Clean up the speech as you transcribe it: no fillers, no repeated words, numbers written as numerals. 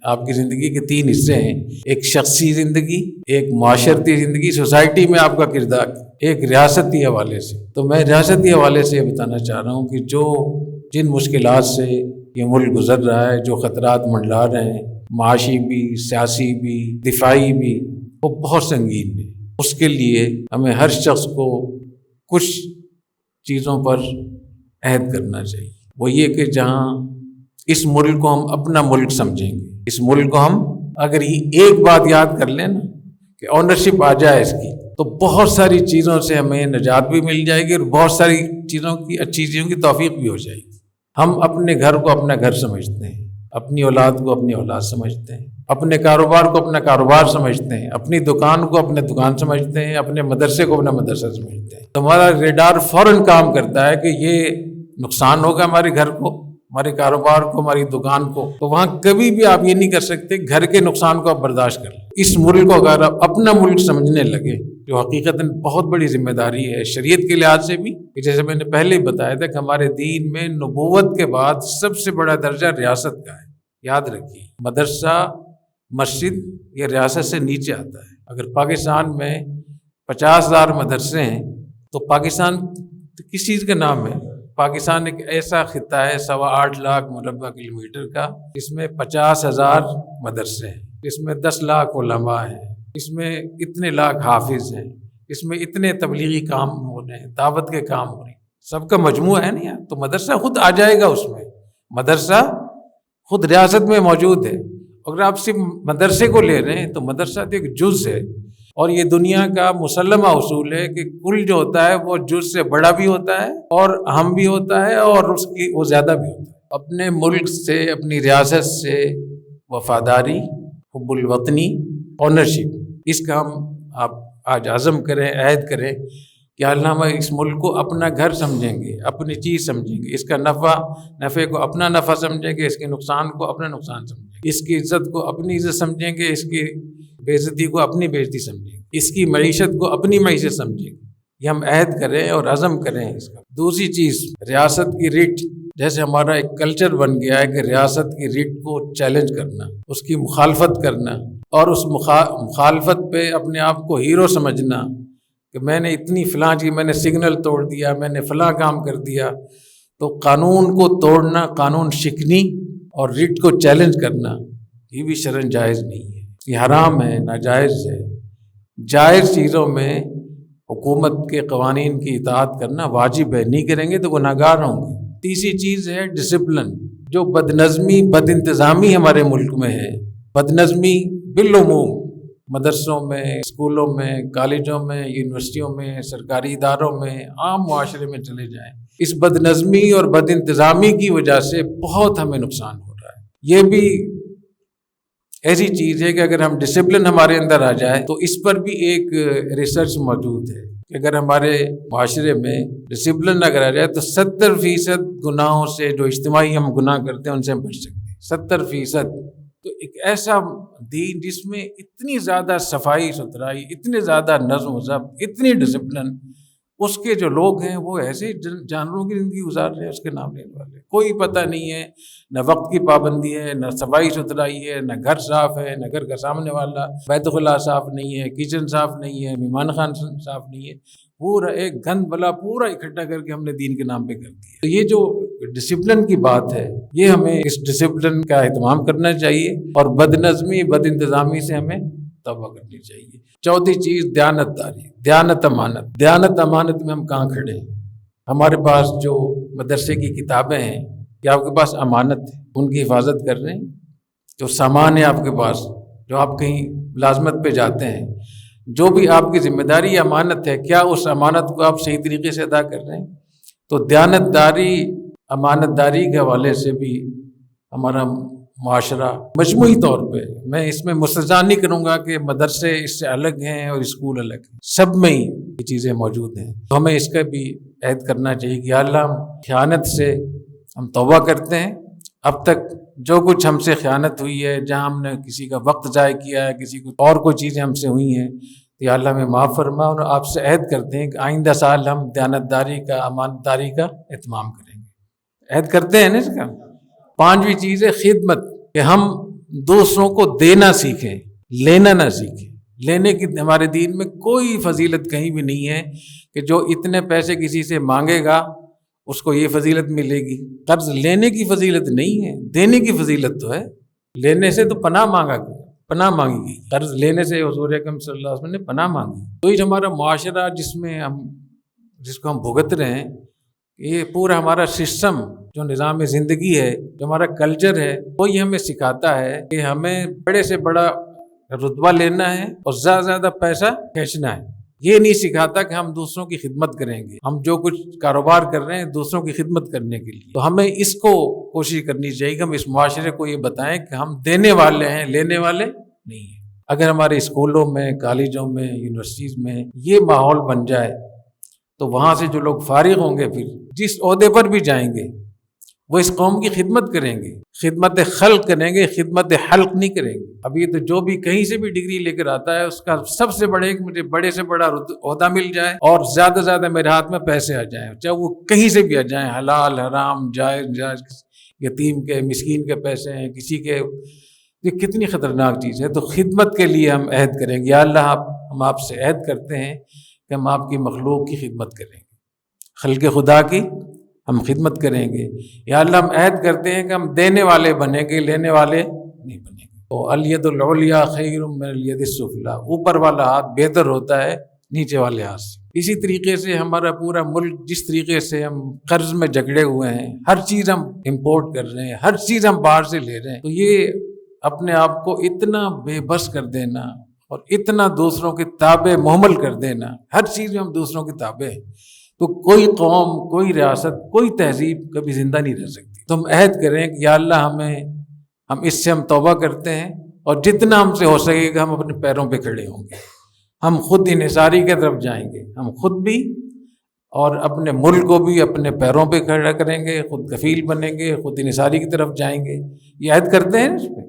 آپ کی زندگی کے 3 حصے ہیں، ایک شخصی زندگی، ایک معاشرتی زندگی، سوسائٹی میں آپ کا کردار، ایک ریاستی حوالے سے۔ تو میں ریاستی حوالے سے یہ بتانا چاہ رہا ہوں کہ جن مشکلات سے یہ ملک گزر رہا ہے، جو خطرات منڈلا رہے ہیں، معاشی بھی، سیاسی بھی، دفاعی بھی، وہ بہت سنگین ہے۔ اس کے لیے ہمیں ہر شخص کو کچھ چیزوں پر عہد کرنا چاہیے۔ وہ یہ کہ جہاں اس ملک کو ہم اپنا ملک سمجھیں گے، اس ملک کو ہم اگر یہ ایک بات یاد کر لیں نا کہ آنرشپ آ جائے اس کی، تو بہت ساری چیزوں سے ہمیں نجات بھی مل جائے گی اور بہت ساری چیزوں کی، اچھی چیزوں کی توفیق بھی ہو جائے گی۔ ہم اپنے گھر کو اپنا گھر سمجھتے ہیں، اپنی اولاد کو اپنی اولاد سمجھتے ہیں، اپنے کاروبار کو اپنا کاروبار سمجھتے ہیں، اپنی دکان کو اپنے دکان سمجھتے ہیں، اپنے مدرسے کو اپنا مدرسہ سمجھتے ہیں۔ تو ہمارا ریڈار فوراً کام کرتا ہے کہ یہ نقصان ہوگا ہمارے گھر کو، ہمارے کاروبار کو، ہماری دکان کو، تو وہاں کبھی بھی آپ یہ نہیں کر سکتے گھر کے نقصان کو آپ برداشت کر لیں۔ اس ملک کو اگر آپ اپنا ملک سمجھنے لگے، جو حقیقتاً بہت بڑی ذمہ داری ہے شریعت کے لحاظ سے بھی، جیسے میں نے پہلے ہی بتایا تھا کہ ہمارے دین میں نبوت کے بعد سب سے بڑا درجہ ریاست کا ہے۔ یاد رکھیے، مدرسہ، مسجد یہ ریاست سے نیچے آتا ہے۔ اگر پاکستان میں 50,000 مدرسے ہیں تو پاکستان کس چیز کا نام ہے؟ پاکستان ایک ایسا خطہ ہے 8.25 لاکھ مربع کلومیٹر کا، اس میں 50,000 مدرسے ہیں، اس میں 10 لاکھ علماء ہیں، اس میں اتنے لاکھ حافظ ہیں، اس میں اتنے تبلیغی کام ہو رہے ہیں، دعوت کے کام ہو رہے ہیں، سب کا مجموعہ ہے نا۔ تو مدرسہ خود آ جائے گا اس میں، مدرسہ خود ریاست میں موجود ہے۔ اگر آپ صرف مدرسے کو لے رہے ہیں تو مدرسہ تو ایک جز ہے، اور یہ دنیا کا مسلمہ اصول ہے کہ کل جو ہوتا ہے وہ جز سے بڑا بھی ہوتا ہے اور اہم بھی ہوتا ہے اور اس کی وہ زیادہ بھی ہوتا ہے۔ اپنے ملک سے، اپنی ریاست سے وفاداری، حب الوطنی، آنرشپ، اس کا ہم آپ آج عزم کریں، عہد کریں کہ اللہ ہم اس ملک کو اپنا گھر سمجھیں گے، اپنی چیز سمجھیں گے، اس کا نفع کو اپنا نفع سمجھیں گے، اس کے نقصان کو اپنا نقصان سمجھیں گے، اس کی عزت کو اپنی عزت سمجھیں گے، اس کی بے عزتی کو اپنی بے عزتی سمجھیں گے، اس کی معیشت کو اپنی معیشت سمجھیں گے۔ یہ ہم عہد کریں اور عزم کریں اس کا۔ دوسری چیز، ریاست کی ریٹ، جیسے ہمارا ایک کلچر بن گیا ہے کہ ریاست کی ریٹ کو چیلنج کرنا، اس کی مخالفت کرنا، اور اس مخالفت پہ اپنے آپ کو ہیرو سمجھنا کہ میں نے اتنی فلاں چیز، میں نے سگنل توڑ دیا، میں نے فلاں کام کر دیا۔ تو قانون کو توڑنا، قانون شکنی اور ریٹ کو چیلنج کرنا، یہ بھی شرعاً جائز نہیں ہے، یہ حرام ہے، ناجائز ہے۔ جائز چیزوں میں حکومت کے قوانین کی اطاعت کرنا واجب ہے، نہیں کریں گے تو گناہگار ہوں گے۔ تیسری چیز ہے ڈسپلن۔ جو بدنظمی، بد انتظامی ہمارے ملک میں ہے، بدنظمی بالعموم مدرسوں میں، اسکولوں میں، کالجوں میں، یونیورسٹیوں میں، سرکاری اداروں میں، عام معاشرے میں چلے جائیں، اس بدنظمی اور بد انتظامی کی وجہ سے بہت ہمیں نقصان ہو رہا ہے۔ یہ بھی ایسی چیز ہے کہ اگر ہم ڈسپلن ہمارے اندر آ جائے تو اس پر بھی ایک ریسرچ موجود ہے کہ اگر ہمارے معاشرے میں ڈسپلن اگر آ جائے تو 70% گناہوں سے، جو اجتماعی ہم گناہ کرتے ہیں، ان سے ہم بچ سکتے ہیں۔ 70%۔ تو ایک ایسا دین جس میں اتنی زیادہ صفائی ستھرائی، اتنے زیادہ نظم و ضبط، اتنی ڈسپلن، اس کے جو لوگ ہیں وہ ایسے جانوروں کی زندگی گزار رہے ہیں، اس کے نام لینے والے، کوئی پتہ نہیں ہے، نہ وقت کی پابندی ہے، نہ صفائی ستھرائی ہے، نہ گھر صاف ہے، نہ گھر کا سامنے والا بیت الخلاء صاف نہیں ہے، کچن صاف نہیں ہے، مہمان خان صاف نہیں ہے، پورا ایک گند بلا پورا اکٹھا کر کے ہم نے دین کے نام پہ کر دیا۔ تو یہ جو ڈسپلن کی بات ہے، یہ ہمیں اس ڈسپلن کا اہتمام کرنا چاہیے اور بد نظمی، بد انتظامی سے ہمیں توبہ کرنی چاہیے۔ چوتھی چیز، دیانت داری، دیانت امانت۔ دیانت امانت میں ہم کہاں کھڑے ہیں؟ ہمارے پاس جو مدرسے کی کتابیں ہیں، کہ آپ کے پاس امانت ہے، ان کی حفاظت کر رہے ہیں؟ جو سامان ہے آپ کے پاس، جو آپ کہیں ملازمت پہ جاتے ہیں، جو بھی آپ کی ذمہ داری امانت ہے، کیا اس امانت کو آپ صحیح طریقے سے ادا کر رہے ہیں؟ تو دیانت داری، امانت داری کے حوالے سے بھی ہمارا معاشرہ مجموعی طور پہ، میں اس میں مستثنیٰ نہیں کروں گا کہ مدرسے اس سے الگ ہیں اور اسکول الگ ہیں، سب میں ہی یہ چیزیں موجود ہیں۔ تو ہمیں اس کا بھی عہد کرنا چاہیے کہ اللہ ہم خیانت سے ہم توبہ کرتے ہیں، اب تک جو کچھ ہم سے خیانت ہوئی ہے، جہاں ہم نے کسی کا وقت ضائع کیا ہے، کسی کو اور کوئی چیزیں ہم سے ہوئی ہیں، تو یا اللہ ہمیں معاف فرما، اور آپ سے عہد کرتے ہیں کہ آئندہ سال ہم دیانت داری کا، امانت داری کا اہتمام کریں گے۔ عہد کرتے ہیں نا اس کا۔ پانچویں چیز ہے خدمت، کہ ہم دوسروں کو دینا سیکھیں، لینا نہ سیکھیں۔ لینے کی ہمارے دین میں کوئی فضیلت کہیں بھی نہیں ہے کہ جو اتنے پیسے کسی سے مانگے گا اس کو یہ فضیلت ملے گی۔ قرض لینے کی فضیلت نہیں ہے، دینے کی فضیلت تو ہے۔ لینے سے تو پناہ مانگی گئی، قرض لینے سے حضور اکرم صلی اللہ علیہ وسلم نے پناہ مانگی۔ تو یہ ہمارا معاشرہ جس کو ہم بھگت رہے ہیں، یہ پورا ہمارا سسٹم جو نظام زندگی ہے، جو ہمارا کلچر ہے، وہی ہمیں سکھاتا ہے کہ ہمیں بڑے سے بڑا رتبہ لینا ہے اور زیادہ سے زیادہ پیسہ کھینچنا ہے۔ یہ نہیں سکھاتا کہ ہم دوسروں کی خدمت کریں گے۔ ہم جو کچھ کاروبار کر رہے ہیں دوسروں کی خدمت کرنے کے لیے، تو ہمیں اس کو کوشش کرنی چاہیے کہ ہم اس معاشرے کو یہ بتائیں کہ ہم دینے والے ہیں، لینے والے نہیں ہیں۔ اگر ہمارے اسکولوں میں، کالجوں میں، یونیورسٹیز میں یہ ماحول بن جائے تو وہاں سے جو لوگ فارغ ہوں گے، پھر جس عہدے پر بھی جائیں گے وہ اس قوم کی خدمت کریں گے، خدمت خلق کریں گے، خدمت حلق نہیں کریں گے۔ اب یہ تو جو بھی کہیں سے بھی ڈگری لے کر آتا ہے اس کا سب سے بڑے مجھے بڑے سے بڑا عہدہ مل جائے اور زیادہ سے زیادہ میرے ہاتھ میں پیسے آ جائیں، چاہے وہ کہیں سے بھی آ جائیں، حلال حرام جائز جائز، یتیم کے مسکین کے پیسے ہیں کسی کے، یہ کتنی خطرناک چیز ہے۔ تو خدمت کے لیے ہم عہد کریں گے، یا اللہ ہم آپ سے عہد کرتے ہیں کہ ہم آپ کی مخلوق کی خدمت کریں گے، خلق خدا کی ہم خدمت کریں گے۔ یا اللہ ہم عہد کرتے ہیں کہ ہم دینے والے بنیں گے، لینے والے نہیں بنیں گے۔ تو الید العلیٰ خیر من الید السفلیٰ، اوپر والا ہاتھ بہتر ہوتا ہے نیچے والے ہاتھ سے۔ اسی طریقے سے ہمارا پورا ملک جس طریقے سے ہم قرض میں جکڑے ہوئے ہیں، ہر چیز ہم امپورٹ کر رہے ہیں، ہر چیز ہم باہر سے لے رہے ہیں، تو یہ اپنے آپ کو اتنا بے بس کر دینا اور اتنا دوسروں کے تابع محمل کر دینا، ہر چیز میں ہم دوسروں کے تابع ہیں، تو کوئی قوم، کوئی ریاست، کوئی تہذیب کبھی زندہ نہیں رہ سکتی۔ تو ہم عہد کریں کہ یا اللہ ہم اس سے ہم توبہ کرتے ہیں اور جتنا ہم سے ہو سکے گا ہم اپنے پیروں پہ کھڑے ہوں گے، ہم خود انحصاری کی طرف جائیں گے، ہم خود بھی اور اپنے ملک کو بھی اپنے پیروں پہ کھڑا کریں گے، خود کفیل بنیں گے، خود انحصاری کی طرف جائیں گے۔ یہ عہد کرتے ہیں اس پہ۔